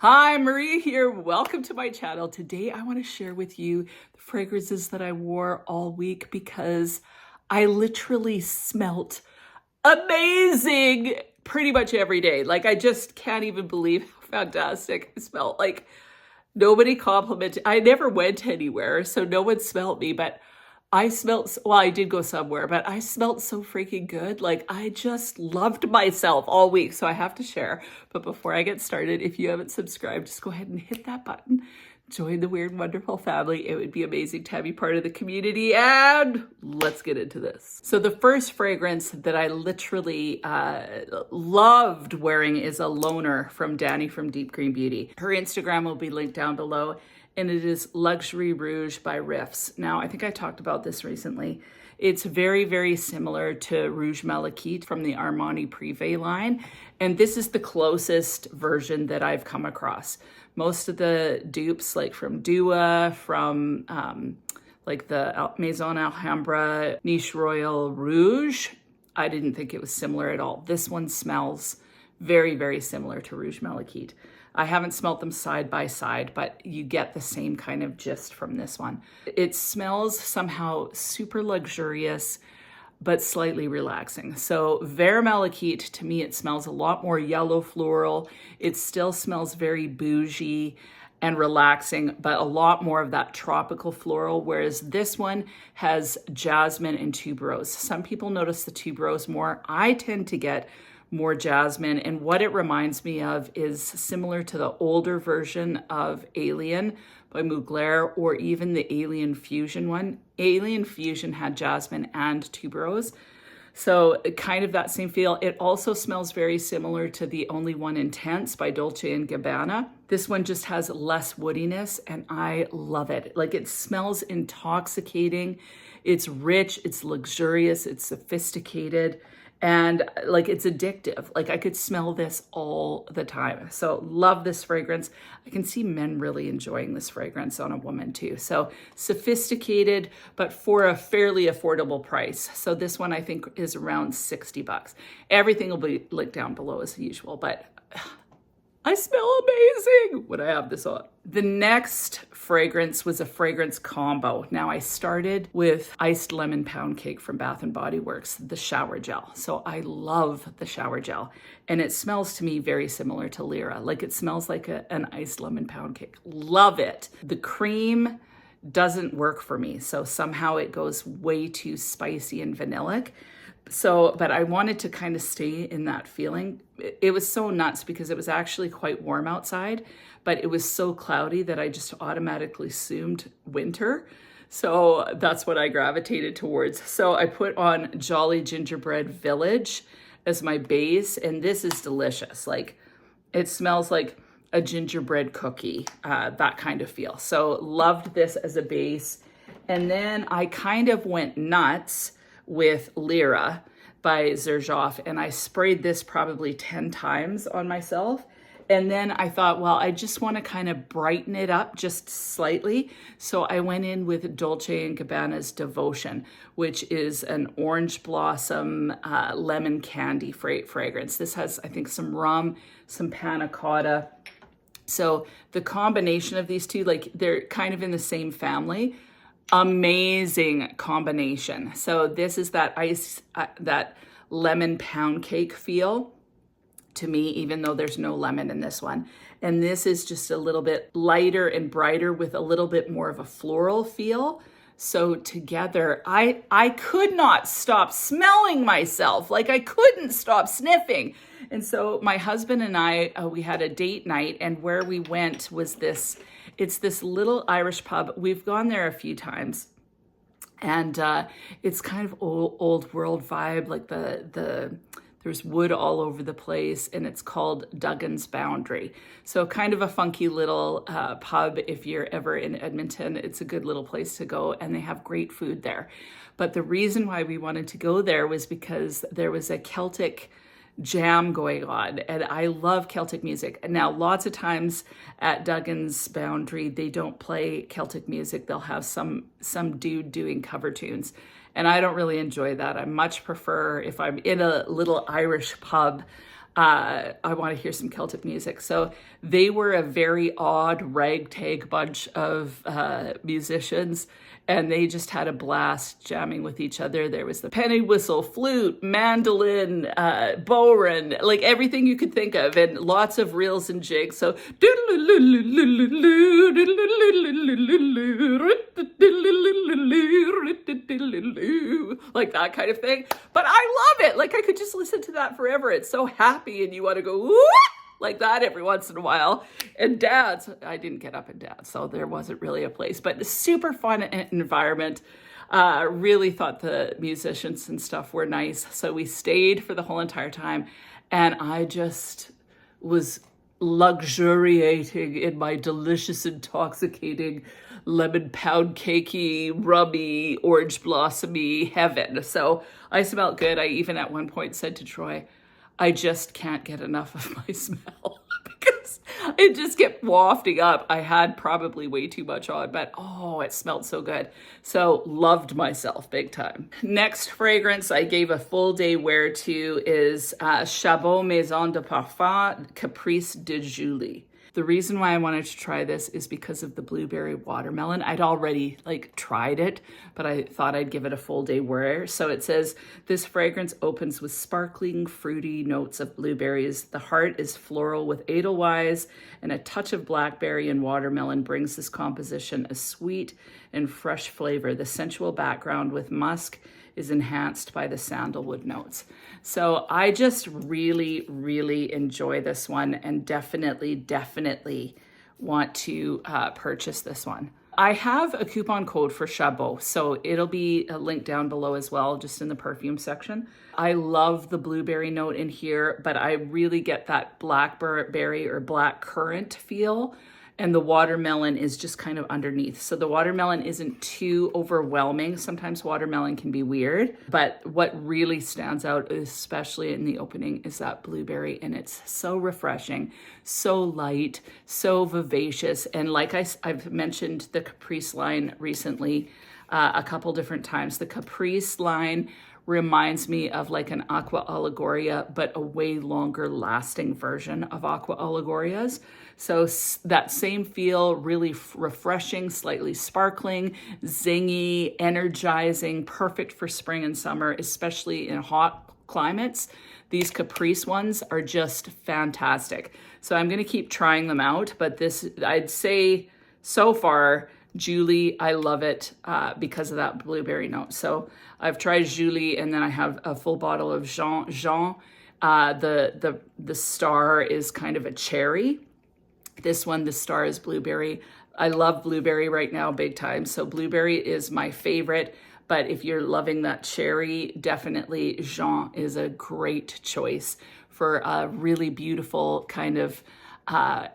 Hi, Maria here. Welcome to my channel. Today I want to share with you the fragrances that I wore all week because I literally smelt amazing pretty much every day. Like, I just can't even believe how fantastic I smelled. Like, nobody complimented. I never went anywhere, so no one smelled me, but I smelled, well, I did go somewhere, but I smelled so freaking good. Like, I just loved myself all week, so I have to share. But before I get started, if you haven't subscribed, just go ahead and hit that button. Join the Weird and Wonderful family. It would be amazing to have you part of the community, and let's get into this. So the first fragrance that I literally loved wearing is a Loner from Danny from Deep Green Beauty. Her Instagram will be linked down below, and it is Luxury Rouge by Riffs. Now, I think I talked about this recently. It's very, very similar to Rouge Malachite from the Armani Privé line, and this is the closest version that I've come across. Most of the dupes, like from Dua, from like the Maison Alhambra Niche Royal Rouge, I didn't think it was similar at all. This one smells very, very similar to Rouge Malachite. I haven't smelt them side by side, but you get the same kind of gist from this one. It smells somehow super luxurious, but slightly relaxing. So Vert Malachite, to me, it smells a lot more yellow floral. It still smells very bougie and relaxing, but a lot more of that tropical floral, whereas this one has jasmine and tuberose. Some people notice the tuberose more. I tend to get more jasmine, and what it reminds me of is similar to the older version of Alien by Mugler, or even the Alien Fusion one. Alien Fusion had jasmine and tuberose, so kind of that same feel. It also smells very similar to the Only One Intense by Dolce & Gabbana. This one just has less woodiness, and I love it. Like, it smells intoxicating. It's rich, it's luxurious, it's sophisticated, and like, it's addictive. Like, I could smell this all the time. So love this fragrance. I can see men really enjoying this fragrance on a woman too. So sophisticated, but for a fairly affordable price. So this one I think is around 60 bucks. Everything will be linked down below as usual, but I smell amazing when I have this on. The next fragrance was a fragrance combo. Now, I started with Iced Lemon Pound Cake from Bath & Body Works, the shower gel. So I love the shower gel, and it smells to me very similar to Lyra. Like, it smells like an iced lemon pound cake. Love it. The cream doesn't work for me, so somehow it goes way too spicy and vanillic. So, but I wanted to kind of stay in that feeling. It was so nuts because it was actually quite warm outside, but it was so cloudy that I just automatically assumed winter. So that's what I gravitated towards. So I put on Jolly Gingerbread Village as my base, and this is delicious. Like, it smells like a gingerbread cookie, that kind of feel. So loved this as a base. And then I kind of went nuts with Lyra by Xerjoff, and I sprayed this probably 10 times on myself. And then I thought, well, I just want to kind of brighten it up just slightly. So I went in with Dolce & Gabbana's Devotion, which is an orange blossom lemon candy fragrance. This has, I think, some rum, some panna cotta. So the combination of these two, like, they're kind of in the same family. Amazing combination. So this is that that lemon pound cake feel to me, even though there's no lemon in this one. And this is just a little bit lighter and brighter with a little bit more of a floral feel. So together, I could not stop smelling myself. Like, I couldn't stop sniffing. And so my husband and I, we had a date night, and where we went was it's this little Irish pub. We've gone there a few times, and it's kind of old world vibe. Like, there's wood all over the place, and it's called Duggan's Boundary. So kind of a funky little pub. If you're ever in Edmonton, it's a good little place to go, and they have great food there. But the reason why we wanted to go there was because there was a Celtic jam going on, and I love Celtic music. Now, lots of times at Duggan's Boundary, they don't play Celtic music. They'll have some dude doing cover tunes, and I don't really enjoy that. I much prefer, if I'm in a little Irish pub, I want to hear some Celtic music. So they were a very odd ragtag bunch of musicians, and they just had a blast jamming with each other. There was the penny whistle, flute, mandolin, bodhrán, like everything you could think of, and lots of reels and jigs. So like that kind of thing. But I love it. Like I could just listen to that forever. It's so happy, and you want to go woo! Like that every once in a while and dance. I didn't get up and dance, so there wasn't really a place, but a super fun environment. Really thought the musicians and stuff were nice. So we stayed for the whole entire time, and I just was luxuriating in my delicious, intoxicating, lemon pound cakey, rummy, orange blossomy heaven. So I smelled good. I even at one point said to Troy, I just can't get enough of my smell because it just kept wafting up. I had probably way too much on, but oh, it smelled so good. So loved myself big time. Next fragrance I gave a full day wear to is Chabot Maison de Parfum Caprice de Jeulia. The reason why I wanted to try this is because of the blueberry watermelon. I'd already tried it, but I thought I'd give it a full day wear. So it says, this fragrance opens with sparkling, fruity notes of blueberries. The heart is floral with edelweiss, and a touch of blackberry and watermelon brings this composition a sweet and fresh flavor. The sensual background with musk is enhanced by the sandalwood notes. So I just really, really enjoy this one, and definitely want to purchase this one. I have a coupon code for Chabot, so it'll be a link down below as well, just in the perfume section. I love the blueberry note in here, but I really get that blackberry or black currant feel. And the watermelon is just kind of underneath. So the watermelon isn't too overwhelming. Sometimes watermelon can be weird, but what really stands out, especially in the opening, is that blueberry, and it's so refreshing, so light, so vivacious. And like I've mentioned the Caprice line recently a couple different times. The Caprice line reminds me of like an Aqua Allegoria, but a way longer lasting version of Aqua Allegorias. So that same feel, really refreshing, slightly sparkling, zingy, energizing, perfect for spring and summer, especially in hot climates. These Caprice ones are just fantastic. So I'm going to keep trying them out, but this, I'd say so far, Jeulia, I love it because of that blueberry note. So I've tried Jeulia, and then I have a full bottle of Jean. The star is kind of a cherry. This one, the star is blueberry. I love blueberry right now, big time. So blueberry is my favorite. But if you're loving that cherry, definitely Jean is a great choice for a really beautiful kind of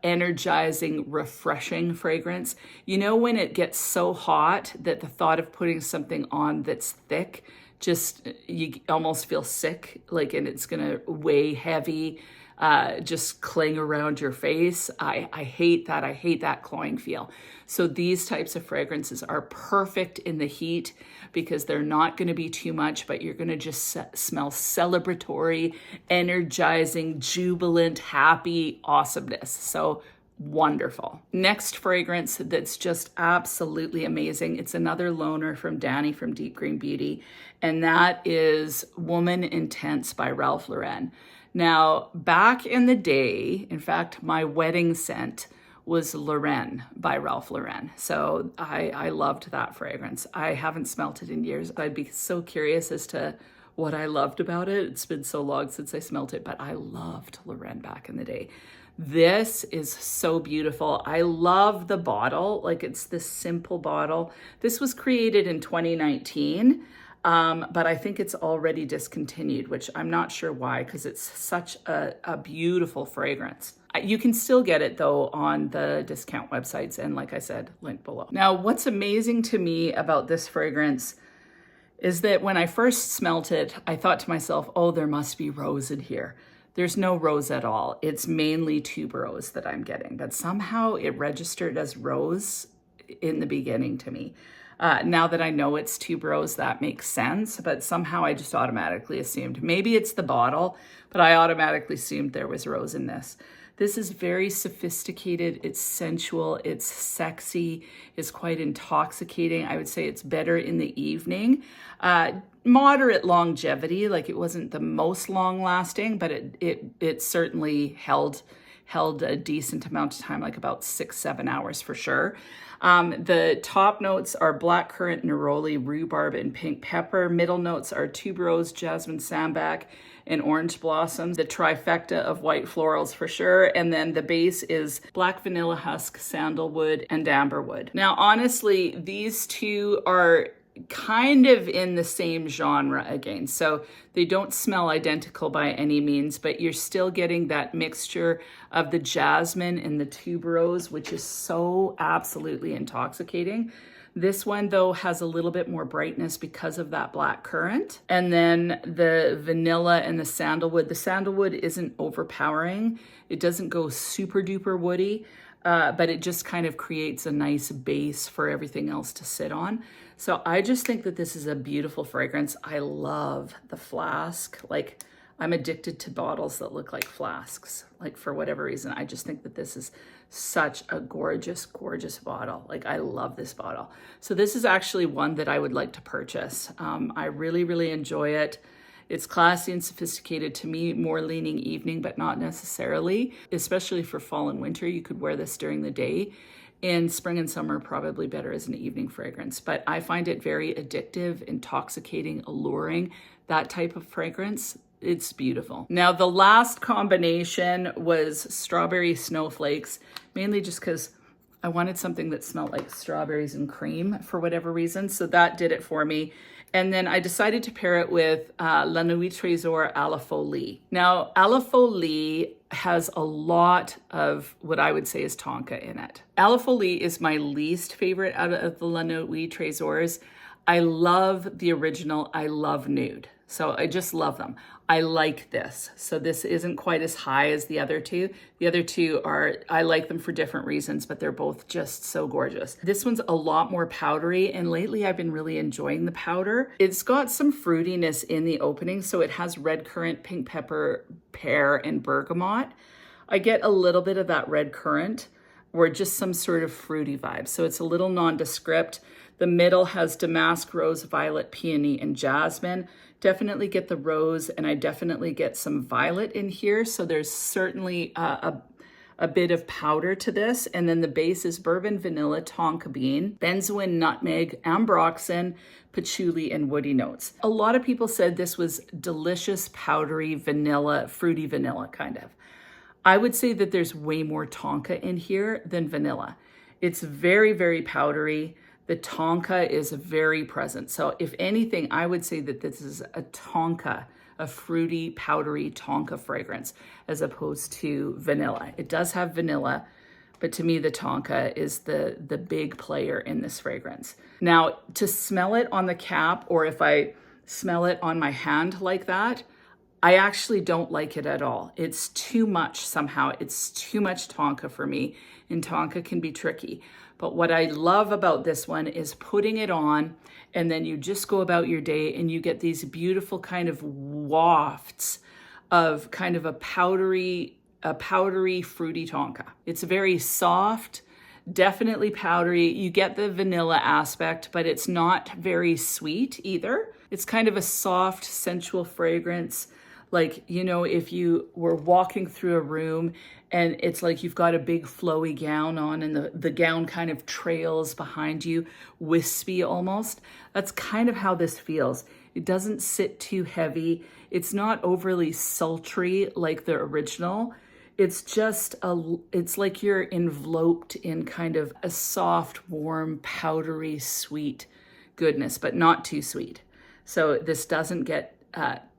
energizing, refreshing fragrance. You know, when it gets so hot that the thought of putting something on that's thick, just you almost feel sick, like, and it's gonna weigh heavy, just cling around your face. I hate that. I hate that cloying feel. So these types of fragrances are perfect in the heat because they're not going to be too much, but you're going to just smell celebratory, energizing, jubilant, happy awesomeness. So wonderful. Next fragrance that's just absolutely amazing. It's another loaner from Danny from Deep Green Beauty, and that is Woman Intense by Ralph Lauren. Now, back in the day, in fact, my wedding scent was Lorraine by Ralph Lauren. So I loved that fragrance. I haven't smelt it in years. I'd be so curious as to what I loved about it. It's been so long since I smelt it, but I loved Lorraine back in the day. This is so beautiful. I love the bottle. Like, it's this simple bottle. This was created in 2019. But I think it's already discontinued, which I'm not sure why, because it's such a beautiful fragrance. You can still get it though on the discount websites, and like I said, link below. Now, what's amazing to me about this fragrance is that when I first smelt it, I thought to myself, oh, there must be rose in here. There's no rose at all. It's mainly tuberose that I'm getting, but somehow it registered as rose in the beginning to me. Now that I know it's tuberose, that makes sense, but somehow I just automatically assumed, maybe it's the bottle, but I automatically assumed there was rose in this. This is very sophisticated, it's sensual, it's sexy, it's quite intoxicating. I would say it's better in the evening. Moderate longevity, like it wasn't the most long lasting, but it certainly held a decent amount of time, like about 6-7 hours for sure. The top notes are blackcurrant, neroli, rhubarb, and pink pepper. Middle notes are tuberose, jasmine, sambac, and orange blossoms. The trifecta of white florals for sure. And then the base is black vanilla husk, sandalwood, and amberwood. Now, honestly, these two are kind of in the same genre again. So they don't smell identical by any means, but you're still getting that mixture of the jasmine and the tuberose, which is so absolutely intoxicating. This one though has a little bit more brightness because of that black currant. And then the vanilla and the sandalwood isn't overpowering. It doesn't go super duper woody, but it just kind of creates a nice base for everything else to sit on. So I just think that this is a beautiful fragrance. I love the flask. Like, I'm addicted to bottles that look like flasks. Like, for whatever reason, I just think that this is such a gorgeous, gorgeous bottle. Like, I love this bottle. So this is actually one that I would like to purchase. I really, really enjoy it. It's classy and sophisticated, to me, more leaning evening, but not necessarily. Especially for fall and winter, you could wear this during the day. In spring and summer, probably better as an evening fragrance. But I find it very addictive, intoxicating, alluring, that type of fragrance. It's beautiful. Now, the last combination was strawberry snowflakes, mainly just because I wanted something that smelled like strawberries and cream for whatever reason. So that did it for me. And then I decided to pair it with La Nuit Trésor à la Folie. Now, à la Folie has a lot of what I would say is tonka in it. À la Folie is my least favorite out of the La Nuit Trésors. I love the original. I love Nude. So I just love them. I like this. So this isn't quite as high as the other two. The other two are, I like them for different reasons, but they're both just so gorgeous. This one's a lot more powdery, and lately I've been really enjoying the powder. It's got some fruitiness in the opening, so it has red currant, pink pepper, pear, and bergamot. I get a little bit of that red currant, or just some sort of fruity vibe. So it's a little nondescript. The middle has damask, rose, violet, peony, and jasmine. Definitely get the rose, and I definitely get some violet in here. So there's certainly a bit of powder to this. And then the base is bourbon, vanilla, tonka bean, benzoin, nutmeg, ambroxan, patchouli, and woody notes. A lot of people said this was delicious, powdery vanilla, fruity vanilla kind of. I would say that there's way more tonka in here than vanilla. It's very, very powdery. The tonka is very present. So if anything, I would say that this is a tonka, a fruity, powdery tonka fragrance, as opposed to vanilla. It does have vanilla, but to me, the tonka is the big player in this fragrance. Now, to smell it on the cap, or if I smell it on my hand like that, I actually don't like it at all. It's too much somehow. It's too much tonka for me, and tonka can be tricky. But what I love about this one is putting it on, and then you just go about your day and you get these beautiful kind of wafts of kind of a powdery, fruity tonka. It's very soft, definitely powdery. You get the vanilla aspect, but it's not very sweet either. It's kind of a soft, sensual fragrance. Like, you know, if you were walking through a room and it's like you've got a big flowy gown on and the gown kind of trails behind you, wispy almost. That's kind of how this feels. It doesn't sit too heavy. It's not overly sultry like the original. It's just, it's like you're enveloped in kind of a soft, warm, powdery, sweet goodness, but not too sweet. So this doesn't get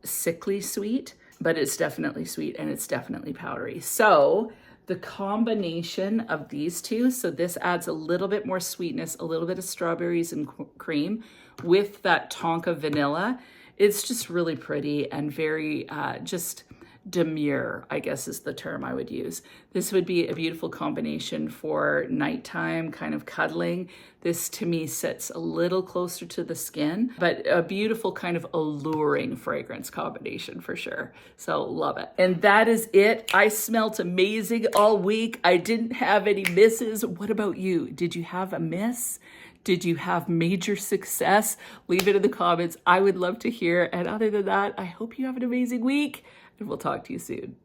sickly sweet, but it's definitely sweet and it's definitely powdery. So the combination of these two, so this adds a little bit more sweetness, a little bit of strawberries and cream with that tonka vanilla. It's just really pretty and very just demure, I guess is the term I would use. This would be a beautiful combination for nighttime kind of cuddling. This to me sits a little closer to the skin, but a beautiful kind of alluring fragrance combination for sure. So love it. And that is it. I smelt amazing all week. I didn't have any misses. What about you? Did you have a miss? Did you have major success? Leave it in the comments. I would love to hear. And other than that, I hope you have an amazing week and we'll talk to you soon.